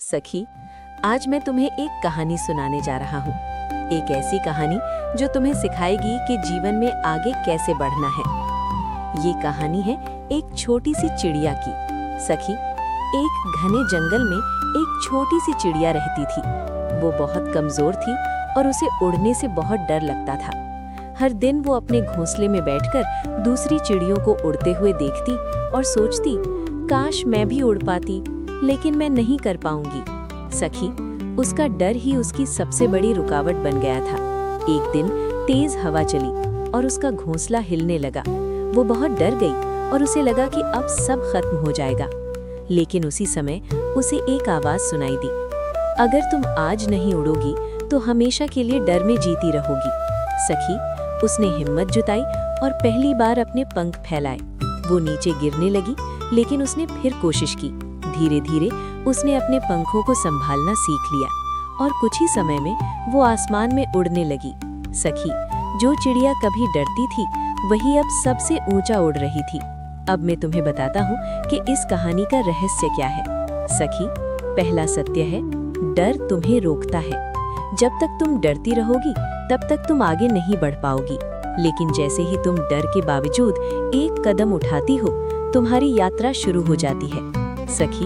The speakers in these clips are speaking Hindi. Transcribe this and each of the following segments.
सखी, आज मैं तुम्हें एक कहानी सुनाने जा रहा हूँ। एक ऐसी कहानी जो तुम्हें सिखाएगी कि जीवन में आगे कैसे बढ़ना है। ये कहानी है एक छोटी सी चिड़िया की। सखी, एक घने जंगल में एक छोटी सी चिड़िया रहती थी। वो बहुत कमजोर थी और उसे उड़ने से बहुत डर लगता था। हर दिन वो अपने घोंसले में बैठकर दूसरी चिड़ियों को उड़ते हुए देखती और सोचती, काश मैं भी उड़ पाती, लेकिन मैं नहीं कर पाऊंगी। सखी, उसका डर ही उसकी सबसे बड़ी रुकावट बन गया था। एक दिन तेज हवा चली और उसका घोंसला हिलने लगा। वो बहुत डर गई और उसे लगा कि अब सब खत्म हो जाएगा। लेकिन उसी समय उसे एक आवाज सुनाई दी, अगर तुम आज नहीं उड़ोगी तो हमेशा के लिए डर में जीती रहोगी। सखी, उसने हिम्मत जुटाई और पहली बार अपने पंख फैलाए। वो नीचे गिरने लगी, लेकिन उसने फिर कोशिश की। धीरे धीरे उसने अपने पंखों को संभालना सीख लिया और कुछ ही समय में वो आसमान में उड़ने लगी। सखी, जो चिड़िया कभी डरती थी वही अब सबसे ऊंचा उड़ रही थी। अब मैं तुम्हें बताता हूँ कि इस कहानी का रहस्य क्या है। सखी, पहला सत्य है, डर तुम्हें रोकता है। जब तक तुम डरती रहोगी तब तक तुम आगे नहीं बढ़ पाओगी। लेकिन जैसे ही तुम डर के बावजूद एक कदम उठाती हो, तुम्हारी यात्रा शुरू हो जाती है। सखी,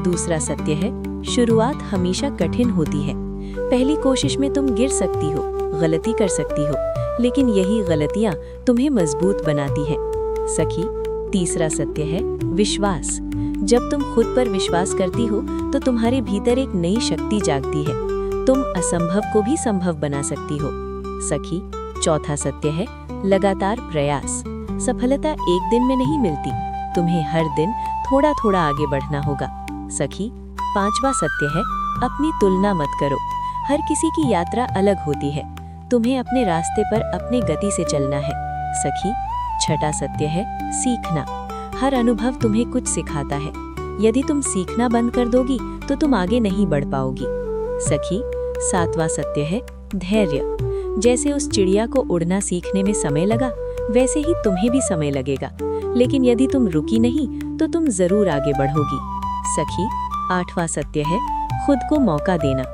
दूसरा सत्य है, शुरुआत हमेशा कठिन होती है। पहली कोशिश में तुम गिर सकती हो, गलती कर सकती हो, लेकिन यही गलतियां तुम्हें मजबूत बनाती हैं। सखी, तीसरा सत्य है, विश्वास। जब तुम खुद पर विश्वास करती हो तो तुम्हारे भीतर एक नई शक्ति जागती है। तुम असंभव को भी संभव बना सकती हो। सखी, चौथा सत्य है, लगातार प्रयास। सफलता एक दिन में नहीं मिलती, तुम्हें हर दिन थोड़ा थोड़ा आगे बढ़ना होगा। सखी, पांचवा सत्य है, अपनी तुलना मत करो। हर किसी की यात्रा अलग होती है, तुम्हें अपने रास्ते पर अपनी गति से चलना है। सखी, छठा सत्य है, सीखना। हर अनुभव तुम्हें कुछ सिखाता है। यदि तुम सीखना बंद कर दोगी तो तुम आगे नहीं बढ़ पाओगी। सखी, सातवां सत्य है, धैर्य। जैसे उस चिड़िया को उड़ना सीखने में समय लगा, वैसे ही तुम्हें भी समय लगेगा। लेकिन यदि तुम रुकी नहीं तो तुम जरूर आगे बढ़ोगी। सखी, आठवां सत्य है, खुद को मौका देना।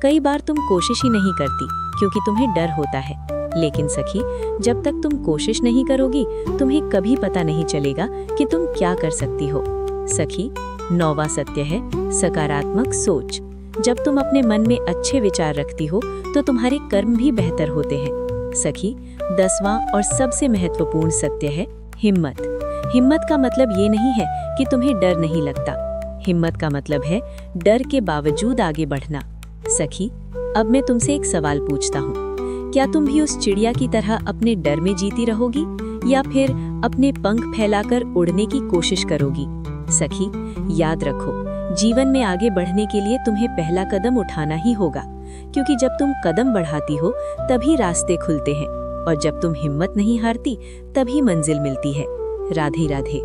कई बार तुम कोशिश ही नहीं करती क्योंकि तुम्हें डर होता है। लेकिन सखी, जब तक तुम कोशिश नहीं करोगी तुम्हें कभी पता नहीं चलेगा कि तुम क्या कर सकती हो। सखी, नौवां सत्य है, सकारात्मक सोच। जब तुम अपने मन में अच्छे विचार रखती हो तो तुम्हारे कर्म भी बेहतर होते हैं। सखी, 10वां और सबसे महत्वपूर्ण सत्य है, हिम्मत। हिम्मत का मतलब ये नहीं है कि तुम्हें डर नहीं लगता। हिम्मत का मतलब है डर के बावजूद आगे बढ़ना। सखी, अब मैं तुमसे एक सवाल पूछता हूँ, क्या तुम भी उस चिड़िया की तरह अपने डर में जीती रहोगी या फिर अपने पंख फैलाकर उड़ने की कोशिश करोगी? सखी, याद रखो, जीवन में आगे बढ़ने के लिए तुम्हें पहला कदम उठाना ही होगा, क्योंकि जब तुम कदम बढ़ाती हो तभी रास्ते खुलते हैं और जब तुम हिम्मत नहीं हारती तभी मंजिल मिलती है। राधे राधे।